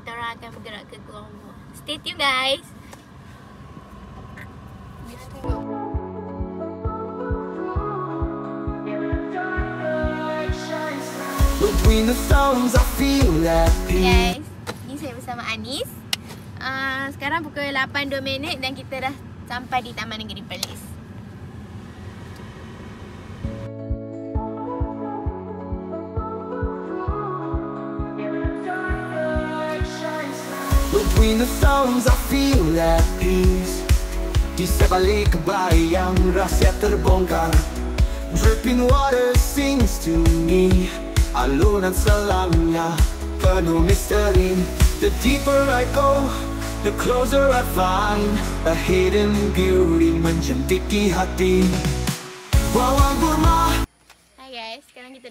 kita orang akan bergerak ke Gua Ombak. Stay tune guys. Between the songs I feel at peace. Guys, ni saya bersama Anis. Sekarang pukul 8.02 dan kita dah sampai di Taman Negeri Perlis. Between the songs I feel at peace. Di sebalik bayang rahsia terbongkar. Dripping water sings to me. Alunan selamnya penuh misteri. The deeper I go, the closer I find a hidden beauty menjentiki hati. Bawang Burma. Hai guys, sekarang kita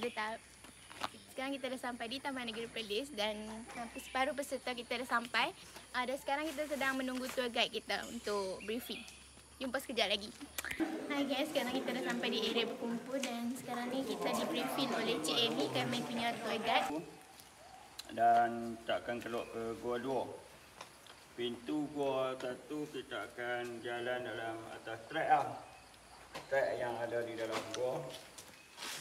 dah sampai di Taman Negeri Perlis dan hampir separuh peserta kita dah sampai. Dan sekarang kita sedang menunggu tour guide kita untuk briefing. Jumpa sekejap lagi. Hai guys, sekarang kita dah sampai di area berkumpul dan sekarang ni kita di briefing oleh Cik Amy, kami punya tour guide. Dan kita akan keluar ke Gua 2. Pintu Gua 1 kita akan jalan dalam atas trek trek yang ada di dalam gua.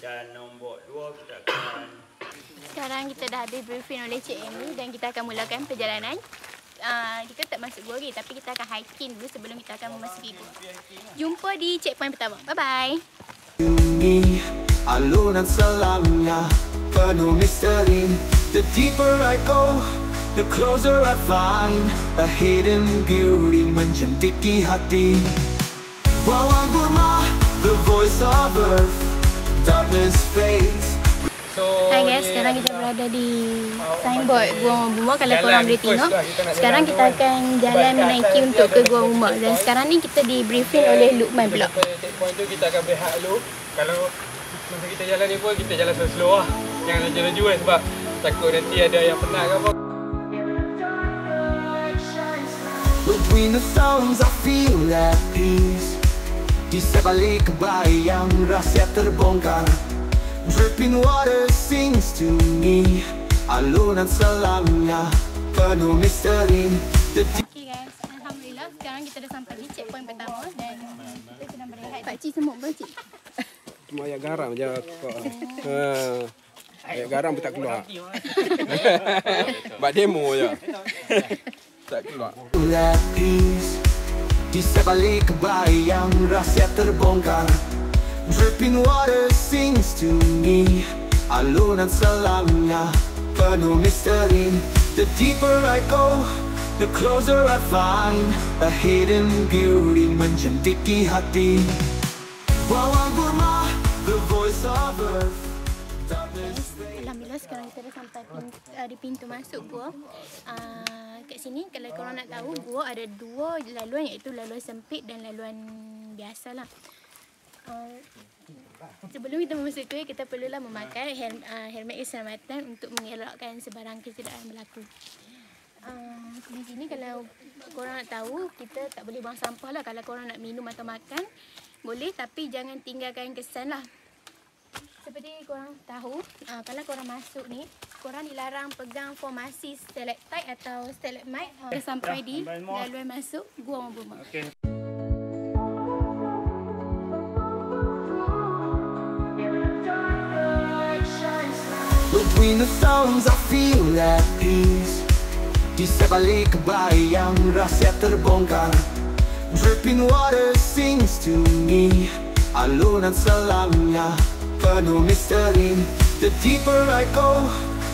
Dan nombor 2 kita akan... Sekarang kita dah habis briefing oleh Cik Amy dan kita akan mulakan perjalanan. Kita tak masuk gua lagi tapi kita akan hiking dulu sebelum kita akan memasuki gua. Jumpa di checkpoint pertama. Bye bye. Alunan selamnya penuh misteri. The deeper I go, the closer I find a hidden beauty menjentiki hati. Bawang Burma, the voice of earth. Darkness fades. Hai guys, sekarang kita berada di signboard Gua Ombak. Kalau korang boleh tengok, sekarang kita akan jalan menaiki untuk ke Gua Ombak. Dan sekarang ni kita di briefing oleh Luqman pula. Checkpoint tu kita akan berehat dulu. Kalau masa kita jalan ni pun kita jalan slow lah. Jangan laju-laju kan sebab takut nanti ada yang penat ke apa. Between the songs I feel at peace. Di sebalik bayang rahsia terbongkar. Dripping water sings to me. Alunan selamnya penuh misteri. Okay guys, Alhamdulillah sekarang kita dah sampai di checkpoint pertama dan kita sedang berehat. Pakcik semut pakcik. Cuma ayat garam je kau. Ayat garam pun tak keluar. Buat demo je. Tak keluar. Di sebalik bayang rahsia terbongkar. Dripping water sings to me. Alunan selamnya penuh misteri. The deeper I go, the closer I find a hidden beauty menjentiki hati. Bawang Burma, the voice of earth. Alhamdulillah sekarang kita dah sampai di pintu masuk gua. Kat sini kalau korang nak tahu, gua ada dua laluan, iaitu laluan sempit dan laluan biasalah. Sebelum kita memasuki, kita perlulah memakai helmet keselamatan untuk mengelakkan sebarang kecederaan berlaku. Di sini kalau korang nak tahu, kita tak boleh buang sampah lah. Kalau korang nak minum atau makan boleh, tapi jangan tinggalkan kesan lah. Seperti korang tahu, kalau korang masuk ni, korang dilarang pegang formasi stalactite atau stalagmite sampai di laluan masuk Gua Ombak. Okay. Between the songs I feel at peace. Di sebalik bayang rahsia terbongkar. Dripping water sings to me. Alunan selamnya penuh misteri. The deeper I go,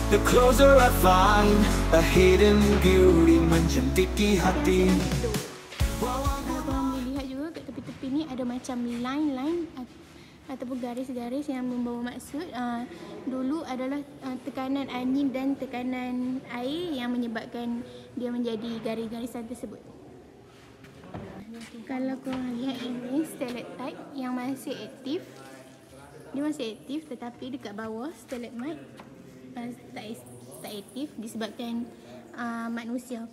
the closer I find a hidden beauty menjentiki hati. Kalau korang boleh lihat juga kat tepi-tepi ni ada macam line-line ataupun garis-garis yang membawa maksud. Dulu adalah tekanan angin dan tekanan air yang menyebabkan dia menjadi garis-garisan tersebut. Kalau korang lihat ini stalactite yang masih aktif. Dia masih aktif, tetapi dekat bawah stalagmite tak aktif disebabkan manusia.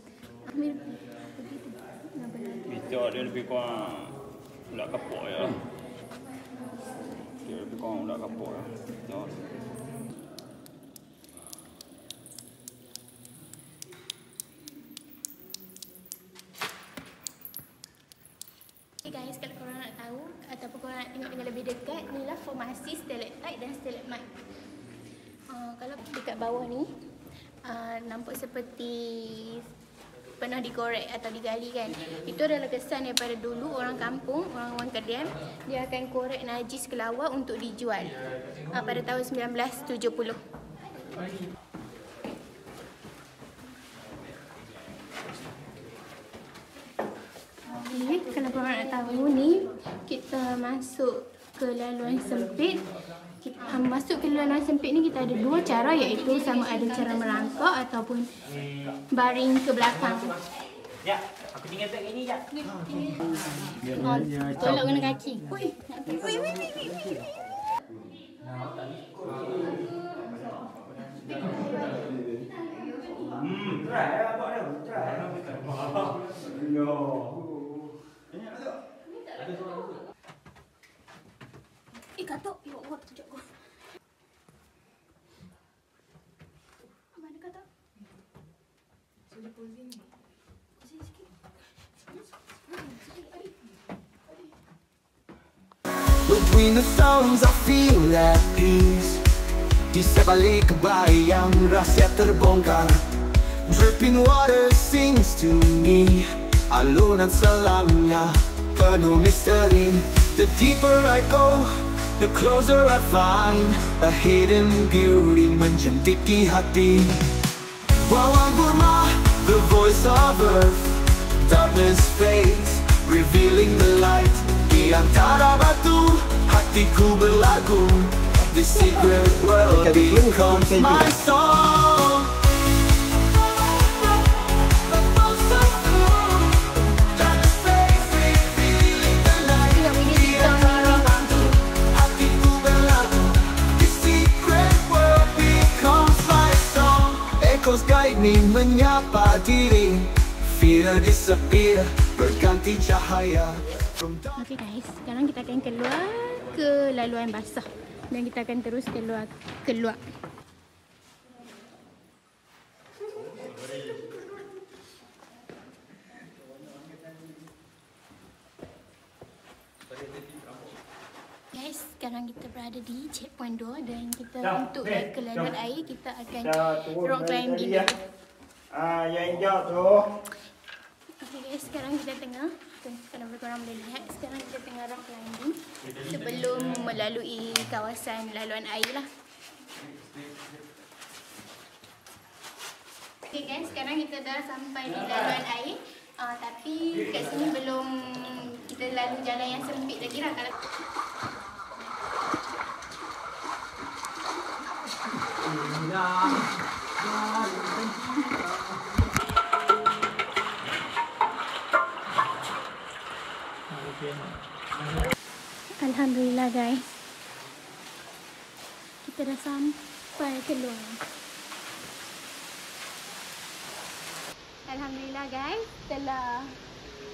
Picak dia lebih kurang nak kapok je lah. Dia lebih kurang nak kapok lah. tengok dengan lebih dekat, inilah formasi stalactite dan stalagmite. Kalau dekat bawah ni nampak seperti pernah dikorek atau digali kan. Itu adalah kesan daripada dulu orang kampung, orang Kedian, dia akan korek najis kelawar untuk dijual pada tahun 1970. Okay, kalau korang nak tahu ni, kita masuk ke laluan sempit. Masuk ke laluan sempit ni kita ada dua cara, iaitu sama ada cara merangkak ataupun baring ke belakang. Ya, aku tinggal tak gini je. Tolak guna kaki. Try lah abang dia. Try. Katok, ya tunjuk aku. Mana katok? Sudah posing ni. Posing sikit. Between the songs I feel at peace. Di sebalik bayang rahsia terbongkar. Dripping water sings to me. Alunan selamnya penuh misteri. The deeper I go, the closer I find a hidden beauty menjentiki hati. Wawan Burma, the voice of earth. Darkness fades, revealing the light. Di antara batu, hatiku berlagu. The secret world becomes my song. Guide me menyapa diri. Fear disappear, berganti cahaya. Okay guys, sekarang kita akan keluar ke laluan basah dan kita akan terus keluar. Guys, sekarang kita berada di checkpoint 2 dan kita untuk naik ke laluan air kita akan rock climbing. Yang hijau tu. Okay guys, sekarang kita tengah, kalau korang boleh lihat, sekarang kita tengah rock climbing sebelum melalui kawasan laluan air lah. Okay guys, sekarang kita dah sampai di laluan air, tapi kat sini belum kita lalu jalan yang sempit lagi lah. Kalau Alhamdulillah guys, kita dah sampai keluar. Alhamdulillah guys, setelah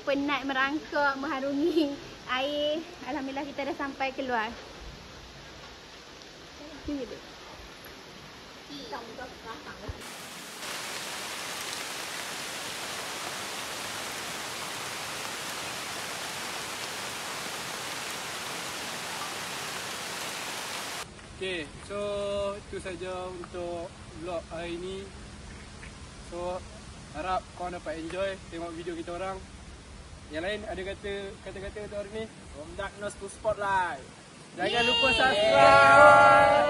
penat merangkak mengharungi air, alhamdulillah kita dah sampai keluar. Okay, so itu saja untuk vlog hari ini. So harap korang dapat enjoy tengok video kita orang. Yang lain ada kata-kata untuk hari ni? From Darkness to Spotlight. Jangan lupa subscribe.